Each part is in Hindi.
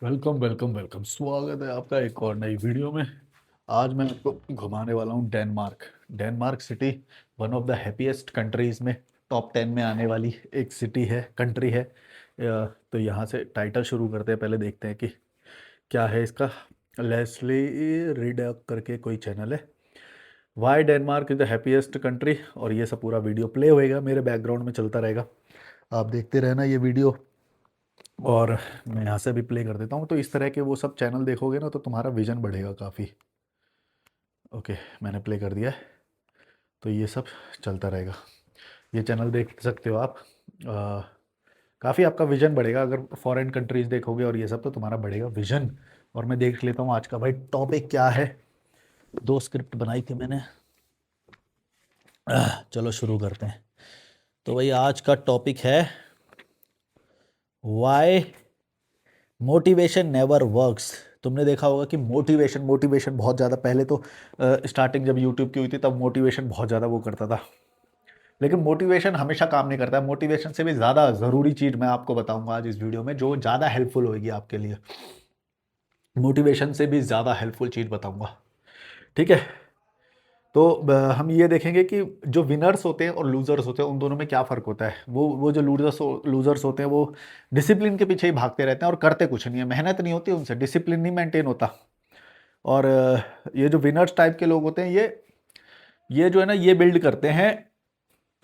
वेलकम वेलकम वेलकम, स्वागत है आपका एक और नई वीडियो में। आज मैं आपको घुमाने वाला हूँ Denmark. Denmark city one of the happiest countries में टॉप 10 में आने वाली एक सिटी है, कंट्री है। तो यहाँ से टाइटल शुरू करते हैं। पहले देखते हैं कि क्या है इसका। लेस्ली रीडक करके कोई चैनल है। Why Denmark is the happiest country, और ये सब पूरा वीडियो प्ले होएगा, मेरे बैकग्राउंड में चलता रहेगा, आप देखते रहना ये वीडियो। और मैं यहाँ से भी प्ले कर देता हूँ। तो इस तरह के वो सब चैनल देखोगे ना तो तुम्हारा विजन बढ़ेगा काफ़ी। ओके, मैंने प्ले कर दिया है। तो ये सब चलता रहेगा, ये चैनल देख सकते हो आप। काफ़ी आपका विजन बढ़ेगा अगर फॉरेन कंट्रीज़ देखोगे और ये सब, तो तुम्हारा बढ़ेगा विजन। और मैं देख लेता हूँ आज का भाई टॉपिक क्या है। दो स्क्रिप्ट बनाई थी मैंने। चलो शुरू करते हैं। तो भाई आज का टॉपिक है वाई मोटिवेशन नेवर वर्क्स। तुमने देखा होगा कि मोटिवेशन मोटिवेशन बहुत ज़्यादा, पहले तो स्टार्टिंग जब यूट्यूब की हुई थी तब मोटिवेशन बहुत ज़्यादा वो करता था। लेकिन मोटिवेशन हमेशा काम नहीं करता है। मोटिवेशन से भी ज़्यादा ज़रूरी चीज़ मैं आपको बताऊंगा आज इस वीडियो में, जो ज़्यादा हेल्पफुल होगी आपके लिए। मोटिवेशन से भी ज़्यादा हेल्पफुल चीज़ बताऊंगा, ठीक है। तो हम ये देखेंगे कि जो विनर्स होते हैं और लूज़र्स होते हैं उन दोनों में क्या फ़र्क होता है। वो जो लूज़र्स होते हैं वो डिसिप्लिन के पीछे ही भागते रहते हैं और करते कुछ नहीं है, मेहनत नहीं होती उनसे, डिसिप्लिन नहीं मेंटेन होता। और ये जो विनर्स टाइप के लोग होते हैं ये जो है ना, ये बिल्ड करते हैं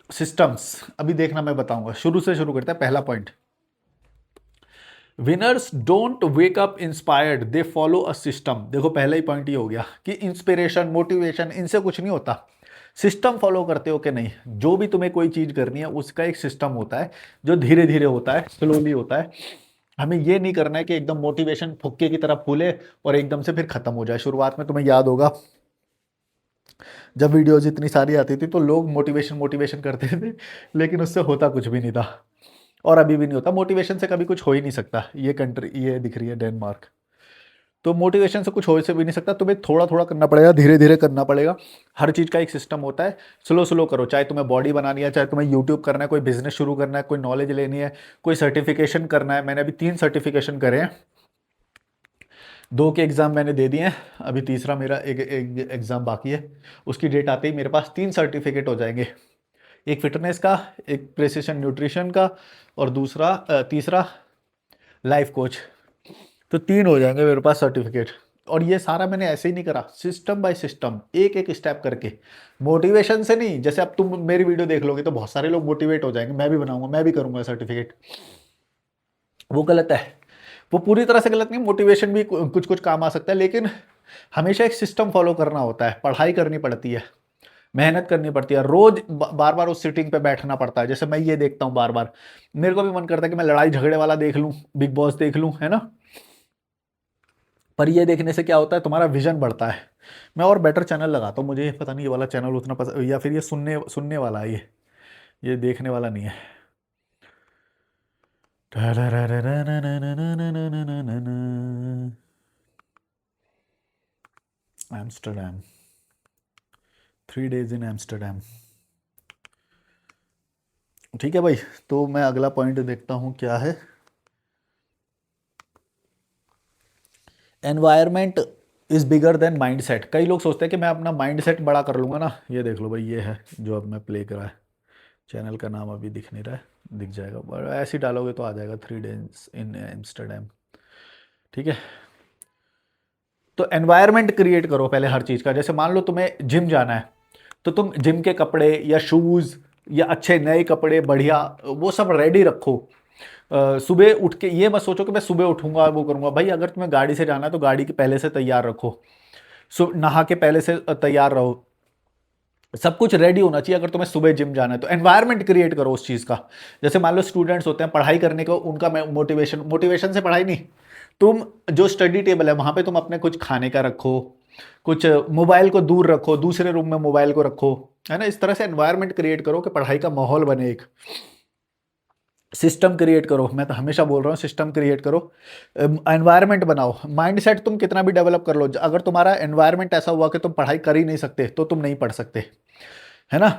सिस्टम्स। अभी देखना, मैं बताऊंगा। शुरू से शुरू करते हैं। पहला point, winners don't wake up inspired, they follow a system. देखो पहला ही पॉइंट ये हो गया कि इंस्पिरेशन मोटिवेशन इनसे कुछ नहीं होता, सिस्टम फॉलो करते हो कि नहीं। जो भी तुम्हें कोई चीज़ करनी है उसका एक सिस्टम होता है जो धीरे धीरे होता है, स्लोली होता है। हमें ये नहीं करना है कि एकदम मोटिवेशन फुक्के की तरह फूले और एकदम से फिर खत्म हो जाए। शुरुआत में तुम्हें याद होगा जब वीडियोज इतनी सारी आती थी तो लोग मोटिवेशन मोटिवेशन करते थे, लेकिन उससे होता कुछ भी नहीं था। और अभी भी नहीं होता। मोटिवेशन से कभी कुछ हो ही नहीं सकता। ये कंट्री, ये दिख रही है डेनमार्क। तो मोटिवेशन से कुछ हो से भी नहीं सकता। तुम्हें थोड़ा थोड़ा करना पड़ेगा, धीरे धीरे करना पड़ेगा। हर चीज़ का एक सिस्टम होता है। स्लो स्लो करो, चाहे तुम्हें बॉडी बनानी है, चाहे तुम्हें यूट्यूब करना है, कोई बिजनेस शुरू करना है, कोई नॉलेज लेनी है, कोई सर्टिफिकेशन करना है। मैंने अभी 3 सर्टिफिकेशन करे हैं। 2 के एग्ज़ाम मैंने दे दिए हैं, अभी तीसरा मेरा एक एग्ज़ाम बाकी है। उसकी डेट आते ही मेरे पास 3 सर्टिफिकेट हो जाएंगे। एक फिटनेस का, एक प्रिसिशन न्यूट्रिशन का, और दूसरा तीसरा लाइफ कोच। तो 3 हो जाएंगे मेरे पास सर्टिफिकेट। और ये सारा मैंने ऐसे ही नहीं करा, सिस्टम बाय सिस्टम, एक एक स्टेप करके। मोटिवेशन से नहीं। जैसे अब तुम मेरी वीडियो देख लोगे तो बहुत सारे लोग मोटिवेट हो जाएंगे, मैं भी बनाऊंगा, मैं भी करूंगा सर्टिफिकेट। वो गलत है। वो पूरी तरह से गलत नहीं। मोटिवेशन भी कुछ कुछ काम आ सकता है, लेकिन हमेशा एक सिस्टम फॉलो करना होता है। पढ़ाई करनी पड़ती है, मेहनत करनी पड़ती है, रोज बार बार उस सीटिंग पे बैठना पड़ता है। जैसे मैं ये देखता हूँ बार बार, मेरे को भी मन करता है कि मैं लड़ाई झगड़े वाला देख लूँ, बिग बॉस देख लूँ, है ना। पर ये देखने से क्या होता है, तुम्हारा विजन बढ़ता है। मैं और बेटर चैनल लगाता हूँ। मुझे पता नहीं ये वाला चैनल उतना पसंद, या फिर ये सुनने सुनने वाला है, ये देखने वाला नहीं है। एम्स्टरडेम, 3 days इन एम्स्टरडेम। ठीक है भाई। तो मैं अगला पॉइंट देखता हूँ क्या है। Environment is bigger than mind set. कई लोग सोचते हैं कि मैं अपना माइंड सेट बड़ा कर लूंगा ना। ये देख लो भाई, ये है जो अब मैं प्ले करा है। चैनल का नाम अभी दिख नहीं रहा है, दिख जाएगा, पर ऐसे ही डालोगे तो आ जाएगा, 3 days इन एम्स्टरडेम। ठीक है। तो एनवायरनमेंट क्रिएट करो पहले हर चीज़ का। जैसे मान लो तुम्हें जिम जाना है, तो तुम जिम के कपड़े या शूज़ या अच्छे नए कपड़े बढ़िया वो सब रेडी रखो। सुबह उठ के ये मत सोचो कि मैं सुबह उठूंगा वो करूंगा। भाई अगर तुम्हें गाड़ी से जाना है तो गाड़ी के पहले से तैयार रखो, नहा के पहले से तैयार रहो। सब कुछ रेडी होना चाहिए अगर तुम्हें सुबह जिम जाना है। तो एनवायरनमेंट क्रिएट करो उस चीज़ का। जैसे मान लो स्टूडेंट्स होते हैं पढ़ाई करने को, उनका मोटिवेशन मोटिवेशन से पढ़ाई नहीं। तुम जो स्टडी टेबल है वहाँ पे तुम अपने कुछ खाने का रखो, कुछ मोबाइल को दूर रखो, दूसरे रूम में मोबाइल को रखो, है ना। इस तरह से एनवायरनमेंट क्रिएट करो कि पढ़ाई का माहौल बने। एक सिस्टम क्रिएट करो। मैं तो हमेशा बोल रहा हूँ सिस्टम क्रिएट करो, एनवायरनमेंट बनाओ। माइंडसेट तुम कितना भी डेवलप कर लो, अगर तुम्हारा एनवायरनमेंट ऐसा हुआ कि तुम पढ़ाई कर ही नहीं सकते तो तुम नहीं पढ़ सकते, है ना।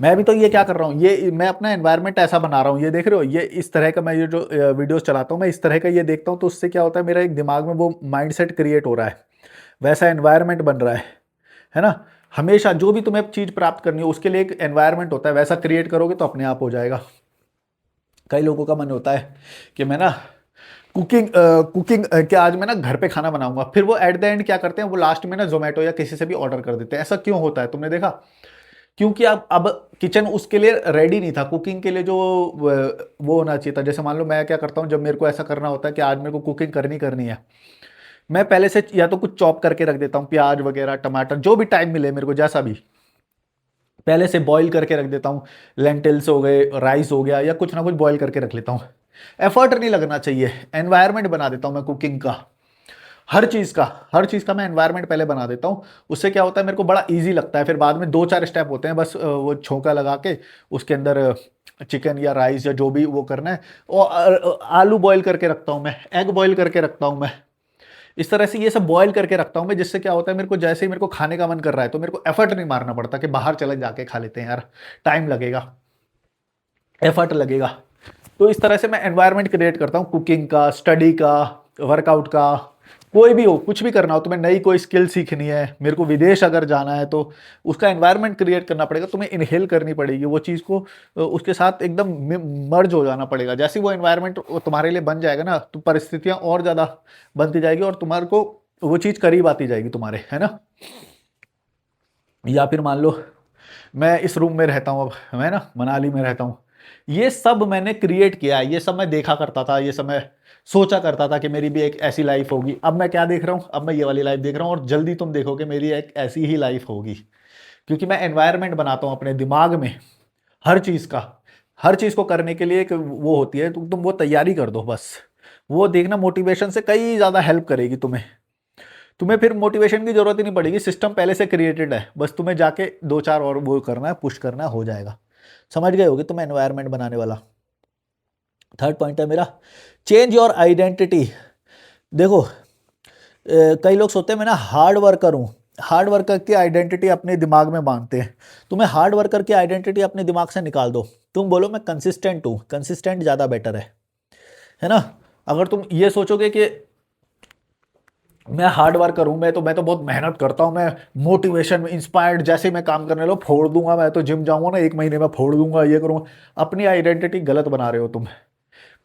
मैं भी तो ये क्या कर रहा हूँ, ये मैं अपना एनवायरनमेंट ऐसा बना रहा हूँ, ये देख रहे हो, ये इस तरह का मैं ये जो वीडियोस चलाता हूँ मैं इस तरह का ये देखता हूँ, तो उससे क्या होता है मेरा एक दिमाग में वो माइंडसेट क्रिएट हो रहा है, वैसा एनवायरनमेंट बन रहा है ना। हमेशा जो भी तुम्हें चीज़ प्राप्त करनी हो उसके लिए एक एनवायरनमेंट होता है, वैसा क्रिएट करोगे तो अपने आप हो जाएगा। कई लोगों का मन होता है कि मैं ना कुकिंग क्या आज मैं ना घर पे खाना बनाऊंगा, फिर वो एट द एंड क्या करते हैं, वो लास्ट में ना जोमेटो या किसी से भी ऑर्डर कर देते हैं। ऐसा क्यों होता है तुमने देखा? क्योंकि अब किचन उसके लिए रेडी नहीं था, कुकिंग के लिए जो वो होना चाहिए था। जैसे मान लो मैं क्या करता हूँ, जब मेरे को ऐसा करना होता है कि आज मेरे को कुकिंग करनी करनी है, मैं पहले से या तो कुछ चॉप करके रख देता हूँ, प्याज वगैरह टमाटर जो भी टाइम मिले मेरे को जैसा भी, पहले से बॉईल करके रख देता हूँ। लेंटिल्स हो गए, राइस हो गया, या कुछ ना कुछ बॉईल करके रख लेता हूँ। एफर्ट नहीं लगना चाहिए, एनवायरनमेंट बना देता हूँ मैं कुकिंग का, हर चीज़ का मैं एनवायरनमेंट पहले बना देता हूँ। उससे क्या होता है, मेरे को बड़ा इजी लगता है। फिर बाद में 2-4 स्टेप होते हैं बस, वो छोंका लगा के उसके अंदर चिकन या राइस या जो भी वो करना है, और आलू बॉईल करके रखता हूँ मैं, एग बॉईल करके रखता हूँ मैं। इस तरह से ये सब बॉयल करके रखता हूँ मैं, जिससे क्या होता है, मेरे को जैसे ही मेरे को खाने का मन कर रहा है तो मेरे को एफर्ट नहीं मारना पड़ता कि बाहर चले जाके खा लेते हैं यार, टाइम लगेगा, एफर्ट लगेगा। तो इस तरह से मैं एनवायरनमेंट क्रिएट करता हूँ कुकिंग का, स्टडी का, वर्कआउट का। कोई भी हो, कुछ भी करना हो, तुम्हें नई कोई स्किल सीखनी है, मेरे को विदेश अगर जाना है तो उसका एनवायरनमेंट क्रिएट करना पड़ेगा, तुम्हें इनहेल करनी पड़ेगी वो चीज़ को, उसके साथ एकदम मर्ज हो जाना पड़ेगा। जैसे ही वो एनवायरनमेंट तुम्हारे लिए बन जाएगा ना, तो परिस्थितियाँ और ज़्यादा बनती जाएगी और तुम्हारे को वो चीज़ करीब आती जाएगी तुम्हारे, है ना। या फिर मान लो मैं इस रूम में रहता हूँ, अब मैं ना मनाली में रहता हूँ, ये सब मैंने क्रिएट किया है, ये सब मैं देखा करता था, ये सब मैं सोचा करता था कि मेरी भी एक ऐसी लाइफ होगी। अब मैं क्या देख रहा हूँ, अब मैं ये वाली लाइफ देख रहा हूँ, और जल्दी तुम देखोगे मेरी एक ऐसी ही लाइफ होगी। क्योंकि मैं एनवायरनमेंट बनाता हूँ अपने दिमाग में, हर चीज़ का, हर चीज़ को करने के लिए एक वो होती है, तुम वो तैयारी कर दो बस। वो देखना मोटिवेशन से कई ज़्यादा हेल्प करेगी तुम्हें। तुम्हें फिर मोटिवेशन की जरूरत ही नहीं पड़ेगी, सिस्टम पहले से क्रिएटेड है, बस तुम्हें जाके 2-4 और वो करना है, पुश करना है, हो जाएगा। समझ गए होगे तुम एनवायरनमेंट बनाने वाला। थर्ड पॉइंट है मेरा, चेंज योर आइडेंटिटी। देखो कई लोग सोचते हैं मैं ना हार्ड वर्कर हूँ, हार्ड वर्कर की आइडेंटिटी अपने दिमाग में बांधते हैं। तुम्हें हार्ड वर्कर की आइडेंटिटी अपने दिमाग से निकाल दो, तुम बोलो मैं कंसिस्टेंट हूँ, कंसिस्टेंट ज़्यादा बेटर है ना। अगर तुम ये सोचोगे कि मैं हार्ड वर्कर हूँ, मैं तो बहुत मेहनत करता हूँ, मैं मोटिवेशन में इंस्पायर्ड, जैसे ही मैं काम करने लो फोड़ दूंगा, मैं तो जिम जाऊंगा ना 1 महीने में फोड़ दूंगा, ये करूंगा, अपनी आइडेंटिटी गलत बना रहे हो तुम।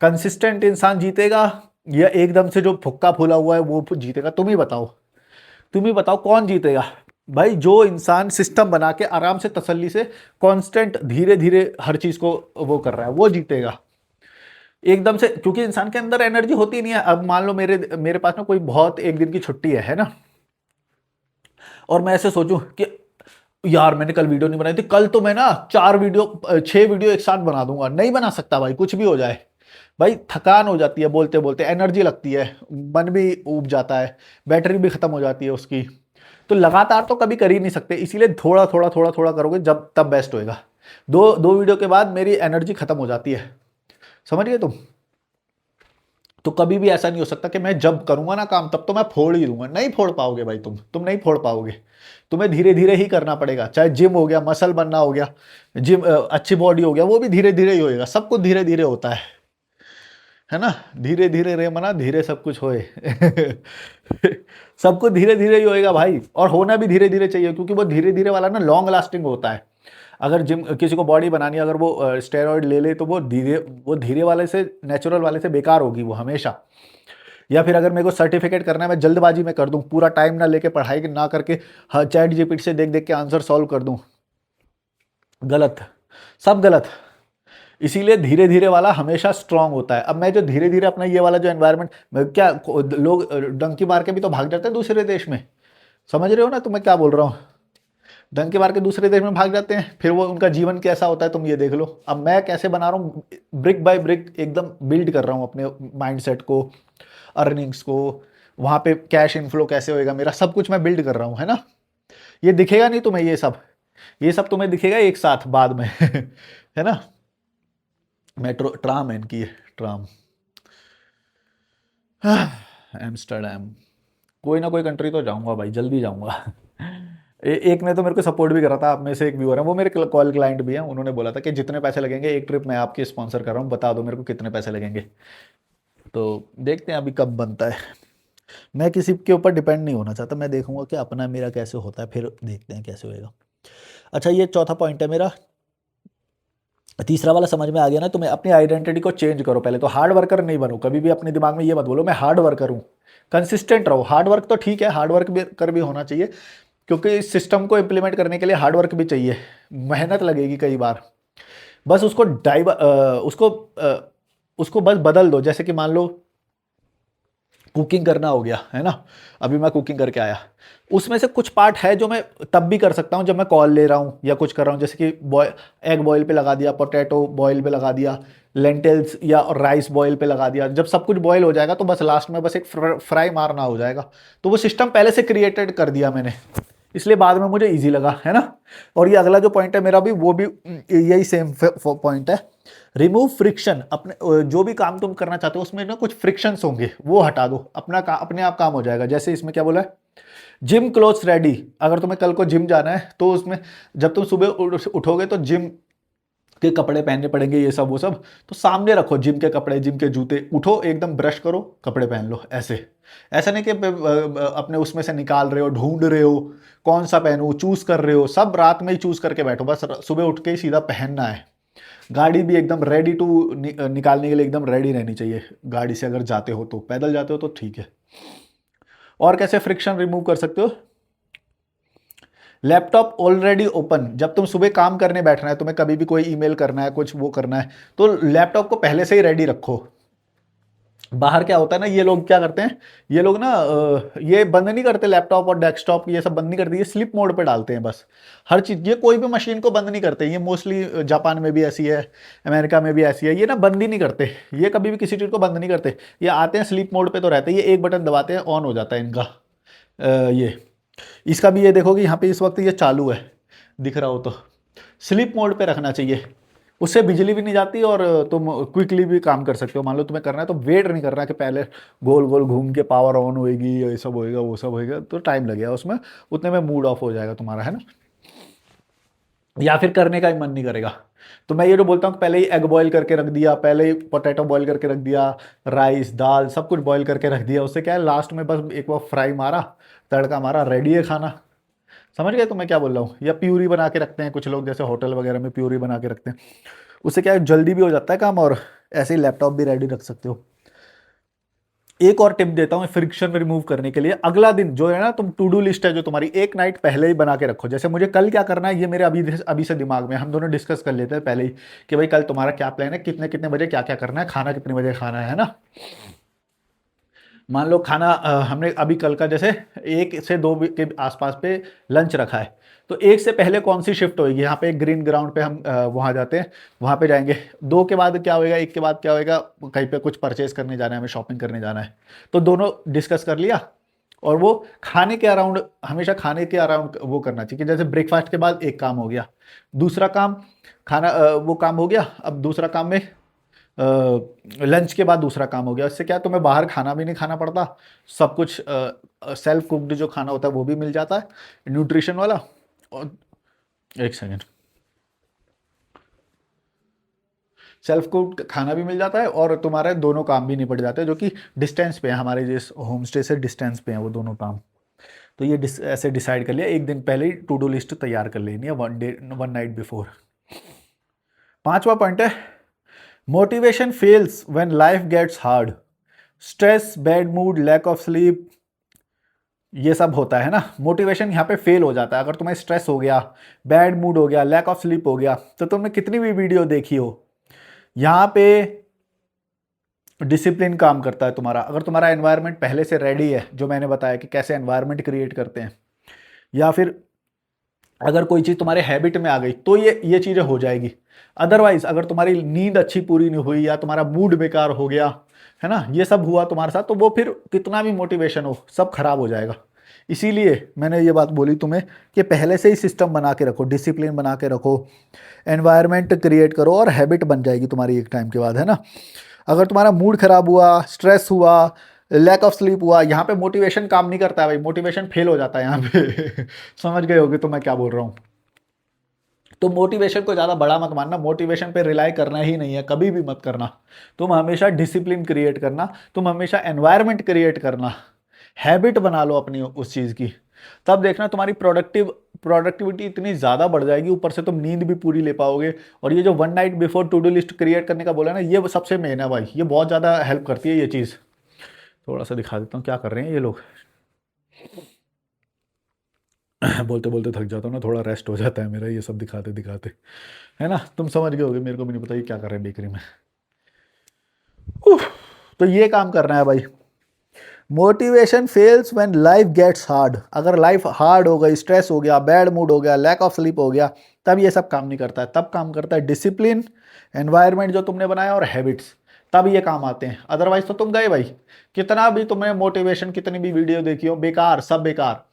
कंसिस्टेंट इंसान जीतेगा या एकदम से जो फुक्का फूला हुआ है वो जीतेगा? तुम ही बताओ कौन जीतेगा। भाई जो इंसान सिस्टम बना के आराम से तसल्ली से कांस्टेंट धीरे धीरे हर चीज को वो कर रहा है वो जीतेगा। एकदम से, क्योंकि इंसान के अंदर एनर्जी होती नहीं है। अब मान लो मेरे मेरे पास ना कोई बहुत एक दिन की छुट्टी है ना, और मैं ऐसे सोचूं कि यार मैंने कल वीडियो नहीं बनाई थी, कल तो मैं ना 6 वीडियो एक साथ बना दूंगा, नहीं बना सकता भाई, कुछ भी हो जाए। भाई थकान हो जाती है बोलते बोलते, एनर्जी लगती है, मन भी ऊब जाता है, बैटरी भी खत्म हो जाती है उसकी। तो लगातार तो कभी कर ही नहीं सकते, इसीलिए थोड़ा थोड़ा थोड़ा थोड़ा करोगे जब तब बेस्ट होएगा। दो दो वीडियो के बाद मेरी एनर्जी खत्म हो जाती है, समझ गए तुम। तो कभी भी ऐसा नहीं हो सकता कि मैं जब करूंगा ना काम तब तो मैं फोड़ ही दूंगा, नहीं फोड़ पाओगे भाई, तुम नहीं फोड़ पाओगे। तुम्हें धीरे धीरे ही करना पड़ेगा, चाहे जिम हो गया, मसल बनना हो गया, जिम अच्छी बॉडी हो गया, वो भी धीरे धीरे ही होएगा, सब कुछ धीरे धीरे होता है ना। धीरे धीरे रे मना धीरे सब कुछ होए सब कुछ धीरे धीरे ही होएगा भाई, और होना भी धीरे धीरे चाहिए, क्योंकि वो धीरे धीरे वाला ना लॉन्ग लास्टिंग होता है। अगर जिम किसी को बॉडी बनानी है, अगर वो स्टेरॉइड ले ले तो वो धीरे वाले से, नेचुरल वाले से बेकार होगी वो हमेशा। या फिर अगर मेरे को सर्टिफिकेट करना है, मैं जल्दबाजी में कर दूं, पूरा टाइम ना लेके पढ़ाई ना करके चैट जीपीटी से देख देख के आंसर सॉल्व कर दूं, गलत, सब गलत। इसीलिए धीरे धीरे वाला हमेशा स्ट्रांग होता है। अब मैं जो धीरे धीरे अपना ये वाला जो एनवायरनमेंट, क्या लोग डंकी मार के भी तो भाग जाते हैं दूसरे देश में, समझ रहे हो ना तुम्हें क्या बोल रहा हूँ। डंकी मार के दूसरे देश में भाग जाते हैं, फिर वो उनका जीवन कैसा होता है तुम ये देख लो। अब मैं कैसे बना रहा हूँ, ब्रिक बाय ब्रिक एकदम बिल्ड कर रहा हूँ अपने माइंडसेट को, अर्निंग्स को, वहां पे कैश इनफ्लो कैसे होएगा मेरा, सब कुछ मैं बिल्ड कर रहा हूँ, है ना। ये दिखेगा नहीं तुम्हें, ये सब तुम्हें दिखेगा एक साथ बाद में है ना। मेट्रो ट्राम है इनकी, ट्राम। एम्स्टर्डम, कोई ना कोई कंट्री तो जाऊंगा भाई, जल्दी जाऊंगा एक ने तो मेरे को सपोर्ट भी करा था, आप में से एक व्यूअर है, वो मेरे कॉल क्लाइंट भी हैं, उन्होंने बोला था कि जितने पैसे लगेंगे एक ट्रिप मैं आपकी स्पॉन्सर कर रहा हूँ, बता दो मेरे को कितने पैसे लगेंगे। तो देखते हैं अभी कब बनता है। मैं किसी के ऊपर डिपेंड नहीं होना चाहता, मैं देखूंगा कि अपना मेरा कैसे होता है, फिर देखते हैं कैसे होएगा। अच्छा, ये चौथा पॉइंट है मेरा। तीसरा वाला समझ में आ गया ना तुम्हें? अपनी आइडेंटिटी को चेंज करो। पहले तो हार्ड वर्कर नहीं बनो, कभी भी अपने दिमाग में ये मत बोलो मैं हार्ड वर्कर हूँ। कंसिस्टेंट रहो। हार्ड वर्क तो ठीक है, हार्ड वर्क भी कर भी होना चाहिए, क्योंकि इस सिस्टम को इम्प्लीमेंट करने के लिए हार्ड वर्क भी चाहिए, मेहनत लगेगी कई बार। बस उसको उसको बस बदल दो। जैसे कि मान लो कुकिंग करना हो गया है ना, अभी मैं कुकिंग करके आया, उसमें से कुछ पार्ट है जो मैं तब भी कर सकता हूँ जब मैं कॉल ले रहा हूँ या कुछ कर रहा हूँ, जैसे कि एग बॉईल पे लगा दिया, पोटैटो बॉईल पे लगा दिया, लेंटिल्स या राइस बॉईल पे लगा दिया। जब सब कुछ बॉईल हो जाएगा तो बस लास्ट में बस एक फ्राई मारना हो जाएगा। तो वो सिस्टम पहले से क्रिएटेड कर दिया मैंने, इसलिए बाद में मुझे ईजी लगा, है ना। और ये अगला जो पॉइंट है मेरा भी, वो भी यही सेम पॉइंट है। Remove friction. अपने जो भी काम तुम करना चाहते हो उसमें ना कुछ फ्रिक्शंस होंगे, वो हटा दो, अपने आप काम हो जाएगा। जैसे इसमें क्या बोला है, जिम क्लोथ्स रेडी। अगर तुम्हें कल को जिम जाना है तो उसमें जब तुम सुबह उठोगे तो जिम के कपड़े पहनने पड़ेंगे, ये सब वो सब, तो सामने रखो जिम के कपड़े, जिम के जूते, उठो एकदम ब्रश करो, कपड़े पहन लो। ऐसे ऐसा नहीं कि अपने उसमें से निकाल रहे हो, ढूंढ रहे हो कौन सा पहनूं, चूज कर रहे हो। सब रात में ही चूज करके बैठो, बस सुबह उठ के ही सीधा पहनना है। गाड़ी भी एकदम रेडी टू निकालने के लिए एकदम रेडी रहनी चाहिए। गाड़ी से अगर जाते हो तो, पैदल जाते हो तो ठीक है। और कैसे फ्रिक्शन रिमूव कर सकते हो? Laptop already open. जब तुम सुबह काम करने बैठना है, तुम्हें कभी भी कोई ईमेल करना है, कुछ वो करना है, तो लैपटॉप को पहले से ही रेडी रखो। बाहर क्या होता है ना, ये लोग क्या करते हैं, ये लोग ना ये बंद नहीं करते, लैपटॉप और डेस्कटॉप ये सब बंद नहीं करते, ये स्लीप मोड पे डालते हैं बस हर चीज़। ये कोई भी मशीन को बंद नहीं करते, ये मोस्टली जापान में भी ऐसी है, अमेरिका में भी ऐसी है, ये ना बंद ही नहीं करते, ये कभी भी किसी चीज़ को बंद नहीं करते। ये आते हैं स्लीप मोड पे तो रहते हैं, ये एक बटन दबाते हैं ऑन हो जाता है इनका। ये इसका भी ये देखो कि यहाँ पे इस वक्त ये चालू है, दिख रहा हो तो स्लीप मोड पे रखना चाहिए। उससे बिजली भी नहीं जाती और तुम क्विकली भी काम कर सकते हो। मान लो तुम्हें करना है तो वेट नहीं करना कि पहले गोल गोल घूम के पावर ऑन होएगी, ये सब होएगा वो सब होएगा, तो टाइम लगेगा उसमें, उतने में मूड ऑफ हो जाएगा तुम्हारा, है ना, या फिर करने का ही मन नहीं करेगा। तो मैं ये जो बोलता हूँ पहले ही एग बॉईल करके रख दिया, पहले ही पोटैटो बॉईल करके रख दिया, राइस दाल सब कुछ बॉईल करके रख दिया, उससे क्या है लास्ट में बस एक बार फ्राई मारा, तड़का मारा, रेडी है खाना। समझ गए तो मैं क्या बोल रहा हूँ? या प्यूरी बना के रखते हैं कुछ लोग, जैसे होटल वगैरह में प्यूरी बना के रखते हैं, उससे क्या है जल्दी भी हो जाता है काम, और ऐसे ही लैपटॉप भी रेडी रख सकते हो। एक और टिप देता हूँ फ्रिक्शन रिमूव करने के लिए। अगला दिन जो है ना, तुम टू डू लिस्ट है जो तुम्हारी, एक नाइट पहले ही बना के रखो। जैसे मुझे कल क्या करना है ये मेरे अभी से दिमाग में, हम दोनों डिस्कस कर लेते हैं पहले ही कि भाई कल तुम्हारा क्या प्लान है, कितने कितने बजे क्या क्या करना है, खाना कितने बजे खाना है ना। मान लो खाना हमने अभी कल का जैसे 1 से 2 के आसपास पे लंच रखा है, तो 1 से पहले कौन सी शिफ्ट होगी, यहाँ पे ग्रीन ग्राउंड पे हम वहाँ जाते हैं, वहाँ पे जाएंगे। 2 के बाद क्या होएगा, 1 के बाद क्या होएगा, कहीं पे कुछ परचेज करने जाना है, हमें शॉपिंग करने जाना है, तो दोनों डिस्कस कर लिया। और वो खाने के अराउंड, हमेशा खाने के अराउंड वो करना चाहिए कि जैसे ब्रेकफास्ट के बाद एक काम हो गया, दूसरा काम खाना वो काम हो गया, अब दूसरा काम में लंच के बाद दूसरा काम हो गया। इससे क्या तुम्हें बाहर खाना भी नहीं खाना पड़ता, सब कुछ सेल्फ कुक्ड जो खाना होता है वो भी मिल जाता है, न्यूट्रिशन वाला। और एक सेकेंड, सेल्फ कुक्ड खाना भी मिल जाता है और तुम्हारे दोनों काम भी निपट जाते हैं, जो कि डिस्टेंस पे है, हमारे जिस होम स्टे से डिस्टेंस पे है वो दोनों काम। तो ये ऐसे डिसाइड कर लिया, एक दिन पहले ही टू डू लिस्ट तैयार कर लेनी है, 1 नाइट बिफोर। पांचवा पॉइंट है, motivation fails when life gets hard. Stress, bad mood, lack of sleep, ये सब होता है ना, मोटिवेशन यहाँ पे फेल हो जाता है। अगर तुम्हें स्ट्रेस हो गया, बैड मूड हो गया, लैक ऑफ स्लीप हो गया, तो तुमने कितनी भी वीडियो देखी हो, यहाँ पे डिसिप्लिन काम करता है तुम्हारा। अगर तुम्हारा एनवायरनमेंट पहले से रेडी है, जो मैंने बताया कि कैसे एनवायरनमेंट क्रिएट करते हैं, या फिर अगर कोई चीज़ तुम्हारे हैबिट में आ गई तो ये चीज़ें हो जाएगी। अदरवाइज अगर तुम्हारी नींद अच्छी पूरी नहीं हुई या तुम्हारा मूड बेकार हो गया, है ना, ये सब हुआ तुम्हारे साथ, तो वो फिर कितना भी मोटिवेशन हो सब खराब हो जाएगा। इसीलिए मैंने ये बात बोली तुम्हें कि पहले से ही सिस्टम बना के रखो, डिसिप्लिन बना के रखो, एनवायरनमेंट क्रिएट करो, और हैबिट बन जाएगी तुम्हारी एक टाइम के बाद, है ना। अगर तुम्हारा मूड खराब हुआ, स्ट्रेस हुआ, लैक ऑफ स्लीप हुआ, यहाँ पे मोटिवेशन काम नहीं करता है भाई, मोटिवेशन फेल हो जाता है यहाँ पे समझ गए होगे तो मैं क्या बोल रहा हूँ। तो मोटिवेशन को ज़्यादा बड़ा मत मानना, मोटिवेशन पे रिलाई करना ही नहीं है, कभी भी मत करना। तुम हमेशा डिसिप्लिन क्रिएट करना, तुम हमेशा एनवायरनमेंट क्रिएट करना, हैबिट बना लो अपनी उस चीज़ की, तब देखना तुम्हारी प्रोडक्टिविटी इतनी ज़्यादा बढ़ जाएगी, ऊपर से तुम नींद भी पूरी ले पाओगे। और ये जो one night before to do list create करने का बोला ना, ये सबसे मेन है भाई, ये बहुत ज़्यादा हेल्प करती है ये चीज़। थोड़ा सा दिखा देता हूँ क्या कर रहे हैं ये लोग बोलते बोलते थक जाता हूँ ना, थोड़ा रेस्ट हो जाता है मेरा ये सब दिखाते दिखाते, है ना। तुम समझ गए होगे, मेरे को भी नहीं पता ये क्या कर रहे हैं बेकरी में। उफ, तो ये काम करना है भाई। Motivation fails when life gets hard, अगर लाइफ हार्ड हो गई, स्ट्रेस हो गया, बैड मूड हो गया, लैक ऑफ स्लीप हो गया, तब ये सब काम नहीं करता है। तब काम करता है डिसिप्लिन, एनवायरनमेंट जो तुमने बनाया और हैबिट्स, तब ये काम आते हैं। अदरवाइज तो तुम गए भाई, कितना भी तुमने मोटिवेशन, कितनी भी वीडियो देखी हो, बेकार, सब बेकार।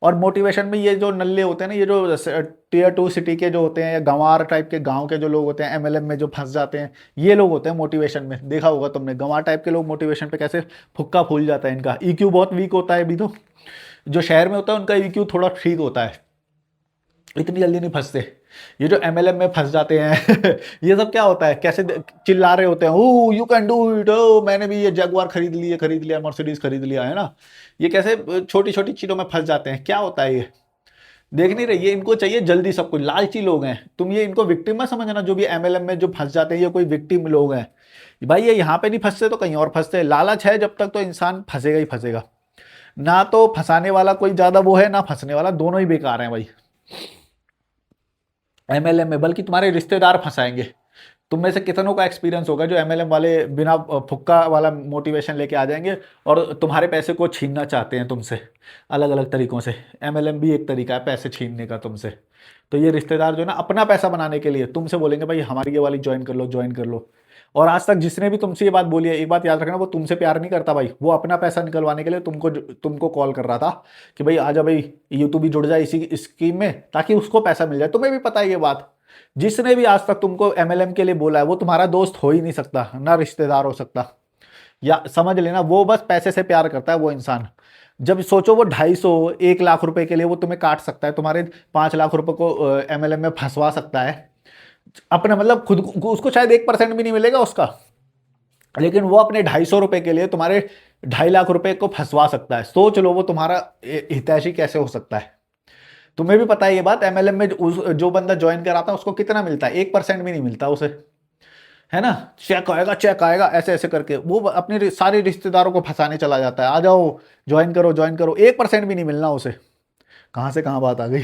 और मोटिवेशन में ये जो नल्ले होते हैं ना, ये जो टियर 2 सिटी के जो होते हैं, या गंवार टाइप के गांव के जो लोग होते हैं, एमएलएम में जो फंस जाते हैं, ये लोग होते हैं मोटिवेशन में। देखा होगा तुमने गंवार टाइप के लोग मोटिवेशन पे कैसे फुक्का फूल जाता है इनका, ईक्यू बहुत वीक होता है। अभी तो जो शहर में होता है उनका ईक्यू थोड़ा ठीक होता है, इतनी जल्दी नहीं फंसते। ये जो एमएलएम में फंस जाते हैं ये सब क्या होता है, कैसे चिल्ला रहे होते हैं, ओ यू कैन डू इट, ओ मैंने भी ये जगुआर खरीद लिया, मर्सिडीज खरीद लिया, है ना। ये कैसे छोटी छोटी चीज़ों में फंस जाते हैं, क्या होता है ये, देख नहीं रहे। ये इनको चाहिए जल्दी सब कुछ, लालची लोग हैं। तुम ये इनको विक्टिम मत समझना, जो भी एमएलएम में जो फंस जाते हैं ये कोई विक्टिम लोग हैं भाई। ये यहाँ पे नहीं फंसते तो कहीं और फंसते हैं। लालच है जब तक तो इंसान फंसेगा ही फंसेगा, ना तो फंसाने वाला कोई ज्यादा वो है, ना फंसने वाला, दोनों ही बेकार हैं भाई एमएलएम में। बल्कि तुम्हारे रिश्तेदार फंसाएंगे। तुम में से कितनों का एक्सपीरियंस होगा जो एमएलएम वाले बिना फुक्का वाला मोटिवेशन लेके आ जाएंगे और तुम्हारे पैसे को छीनना चाहते हैं तुमसे अलग अलग तरीकों से। एमएलएम भी एक तरीका है पैसे छीनने का तुमसे। तो ये रिश्तेदार जो है ना, अपना पैसा बनाने के लिए तुमसे बोलेंगे भाई हमारी ये वाली ज्वाइन कर लो, ज्वाइन कर लो। और आज तक जिसने भी तुमसे ये बात बोली है, एक बात याद रखना, वो तुमसे प्यार नहीं करता भाई, वो अपना पैसा निकलवाने के लिए तुमको कॉल कर रहा था कि भाई आजा भाई, ये तू भी जुड़ जाए इसी स्कीम में, ताकि उसको पैसा मिल जाए। तुम्हें भी पता है ये बात। जिसने भी आज तक तुमको एमएलएम के लिए बोला है वो तुम्हारा दोस्त हो ही नहीं सकता, ना रिश्तेदार हो सकता, या समझ लेना वो बस पैसे से प्यार करता है वो इंसान। जब सोचो वो 250 1 लाख रुपए के लिए वो तुम्हें काट सकता है, तुम्हारे 5 लाख रुपए को एमएलएम में फंसवा सकता है अपना, मतलब खुद उसको शायद 1% भी नहीं मिलेगा उसका, लेकिन वो अपने 250 रुपए के लिए तुम्हारे 2.5 लाख रुपए को फंसवा सकता है। सोच लो वो तुम्हारा हितैषी कैसे हो सकता है। तुम्हें भी पता है ये बात, एमएलएम में जो बंदा ज्वाइन कराता है उसको कितना मिलता है, 1% भी नहीं मिलता उसे, है ना। चेक आएगा ऐसे ऐसे करके वो अपने सारे रिश्तेदारों को फंसाने चला जाता है, आ जाओ ज्वाइन करो ज्वाइन करो, 1% भी नहीं मिलना उसे। कहाँ से कहाँ बात आ गई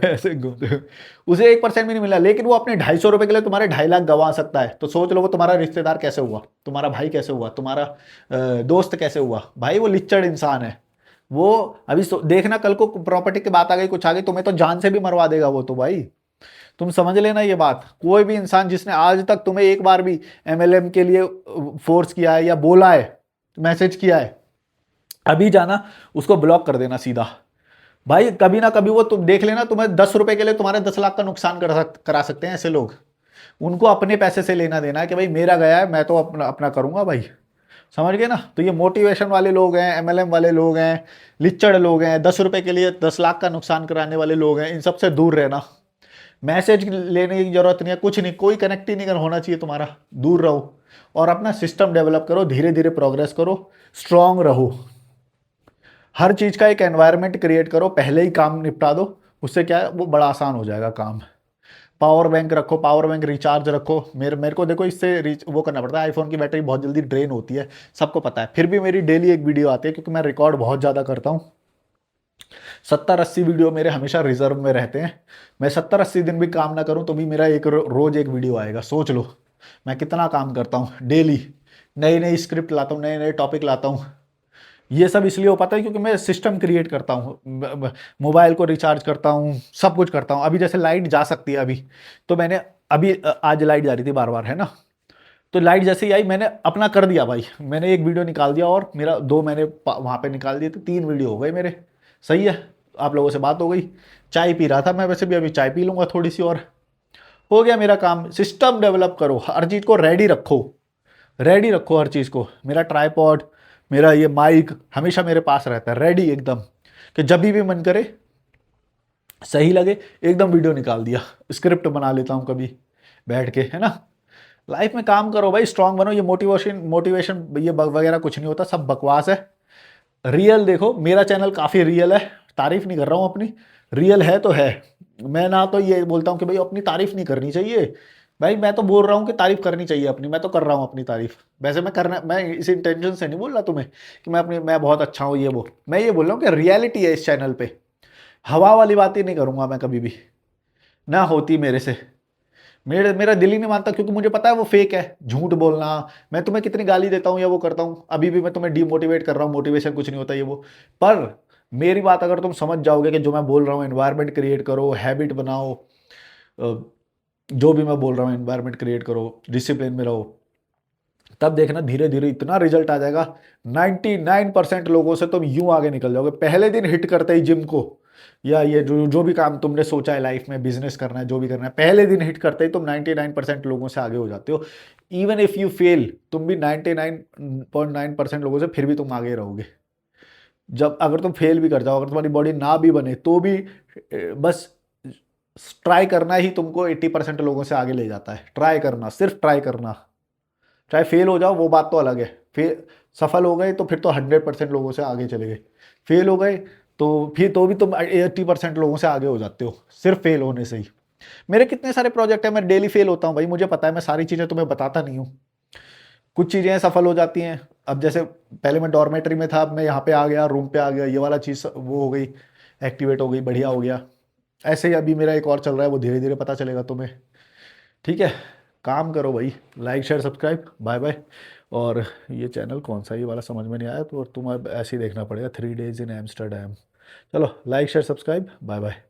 ऐसे घूमते हुए। उसे 1% भी नहीं मिला, लेकिन वो अपने 250 रुपए के लिए तुम्हारे 2.5 लाख गंवा सकता है। तो सोच लो वो तुम्हारा रिश्तेदार कैसे हुआ, तुम्हारा भाई कैसे हुआ, तुम्हारा दोस्त कैसे हुआ भाई। वो लिच्चड़ इंसान है वो। अभी देखना कल को प्रॉपर्टी की बात आ गई, कुछ आ गई, तुम्हें तो जान से भी मरवा देगा वो तो भाई। तुम समझ लेना ये बात। कोई भी इंसान जिसने आज तक तुम्हें एक बार भी एमएलएम के लिए फोर्स किया है या बोला है, मैसेज किया है, अभी जाना उसको ब्लॉक कर देना सीधा भाई। कभी ना कभी वो तुम देख लेना, तुम्हें 10 रुपए के लिए तुम्हारे 10 लाख का नुकसान करा सकते हैं ऐसे लोग। उनको अपने पैसे से लेना देना है कि भाई मेरा गया है, मैं तो अपना अपना करूंगा भाई। समझ गए ना। तो ये मोटिवेशन वाले लोग हैं, एमएलएम वाले लोग हैं, लिच्चड़ लोग हैं, 10 रुपए के लिए 10 लाख का नुकसान कराने वाले लोग हैं, इन सबसे दूर रहना। मैसेज लेने की जरूरत नहीं है, कुछ नहीं, कोई कनेक्ट ही नहीं होना चाहिए तुम्हारा, दूर रहो। और अपना सिस्टम डेवलप करो, धीरे धीरे प्रोग्रेस करो, स्ट्रांग रहो। हर चीज़ का एक एनवायरनमेंट क्रिएट करो, पहले ही काम निपटा दो, उससे क्या है वो बड़ा आसान हो जाएगा काम। पावर बैंक रखो, पावर बैंक रिचार्ज रखो। मेरे को देखो इससे वो करना पड़ता है, आईफोन की बैटरी बहुत जल्दी ड्रेन होती है, सबको पता है। फिर भी मेरी डेली एक वीडियो आती है क्योंकि मैं रिकॉर्ड बहुत ज़्यादा करता हूँ। 70-80 वीडियो मेरे हमेशा रिजर्व में रहते हैं। मैं 70-80 दिन भी काम ना करूँ तो भी मेरा एक रोज एक वीडियो आएगा। सोच लो मैं कितना काम करता हूँ डेली, नई नई स्क्रिप्ट लाता हूँ, नए नए टॉपिक लाता हूँ। ये सब इसलिए हो पाता है क्योंकि मैं सिस्टम क्रिएट करता हूँ, मोबाइल को रिचार्ज करता हूँ, सब कुछ करता हूँ। अभी जैसे लाइट जा सकती है अभी, तो मैंने अभी आज लाइट जा रही थी बार बार, है ना। तो लाइट जैसे ही आई मैंने अपना कर दिया भाई, मैंने एक वीडियो निकाल दिया और मेरा 2 मैंने वहाँ पे निकाल दिए, तो 3 वीडियो हो गए मेरे। सही है, आप लोगों से बात हो गई। चाय पी रहा था मैं, वैसे भी अभी चाय पी लूँगा थोड़ी सी और हो गया मेरा काम। सिस्टम डेवलप करो, हर चीज़ को रेडी रखो, रेडी रखो हर चीज़ को। मेरा ट्राईपॉड, मेरा ये माइक हमेशा मेरे पास रहता है रेडी एकदम, कि जब भी मन करे, सही लगे, एकदम वीडियो निकाल दिया, स्क्रिप्ट बना लेता हूँ कभी बैठ के, है ना। लाइफ में काम करो भाई, स्ट्रांग बनो। ये मोटिवेशन मोटिवेशन ये वगैरह कुछ नहीं होता, सब बकवास है। रियल देखो, मेरा चैनल काफ़ी रियल है, तारीफ नहीं कर रहा हूँ अपनी, रियल है तो है। मैं ना तो ये बोलता हूँ कि भाई अपनी तारीफ नहीं करनी चाहिए, भाई मैं तो बोल रहा हूँ कि तारीफ करनी चाहिए अपनी, मैं तो कर रहा हूँ अपनी तारीफ। वैसे मैं इस इंटेंशन से नहीं बोल रहा तुम्हें कि मैं बहुत अच्छा हूँ ये वो, मैं ये बोल रहा हूँ कि रियलिटी है इस चैनल पे। हवा वाली बात ही नहीं करूँगा मैं कभी भी, ना होती मेरे से। मेरा दिल ही नहीं मानता, क्योंकि मुझे पता है वो फेक है, झूठ बोलना। मैं तुम्हें कितनी गाली देता हूँ या वो करता हूँ, अभी भी मैं तुम्हें डीमोटिवेट कर रहा हूँ, मोटिवेशन कुछ नहीं होता ये वो। पर मेरी बात अगर तुम समझ जाओगे कि जो मैं बोल रहा हूँ, एनवायरनमेंट क्रिएट करो, हैबिट बनाओ, जो भी मैं बोल रहा हूँ एनवायरनमेंट क्रिएट करो, डिसिप्लिन में रहो, तब देखना धीरे धीरे इतना रिजल्ट आ जाएगा। 99% लोगों से तुम यूं आगे निकल जाओगे, पहले दिन हिट करते ही जिम को, या ये जो जो भी काम तुमने सोचा है लाइफ में, बिजनेस करना है, जो भी करना है, पहले दिन हिट करते ही तुम 99% लोगों से आगे हो जाते हो। इवन इफ यू फेल, तुम भी 99.9% लोगों से फिर भी तुम आगे रहोगे। जब अगर तुम फेल भी कर जाओ, अगर तुम्हारी बॉडी ना भी बने तो भी बस ट्राई करना ही तुमको 80% लोगों से आगे ले जाता है। ट्राई करना, सिर्फ ट्राई करना। चाहे फेल हो जाओ वो बात तो अलग है, फेल सफल हो गए तो फिर तो 100% लोगों से आगे चले गए। फेल हो गए तो फिर तो भी तुम 80% लोगों से आगे हो जाते हो, सिर्फ फेल होने से ही। मेरे कितने सारे प्रोजेक्ट है, मैं डेली फेल होता हूँ भाई, मुझे पता है, मैं सारी चीज़ें तुम्हें बताता नहीं हूँ। कुछ चीज़ें सफल हो जाती हैं। अब जैसे पहले मैं डॉर्मेटरी में था, अब मैं यहाँ पे आ गया, रूम पे आ गया, ये वाला चीज़ वो हो गई, एक्टिवेट हो गई, बढ़िया हो गया। ऐसे ही अभी मेरा एक और चल रहा है, वो धीरे धीरे पता चलेगा तुम्हें। ठीक है, काम करो भाई, like share subscribe, bye bye. और ये चैनल कौन सा, ये वाला समझ में नहीं आया तो तुम अब ऐसे ही देखना पड़ेगा, 3 days इन एम्स्टर्डम। चलो, like share subscribe, bye bye.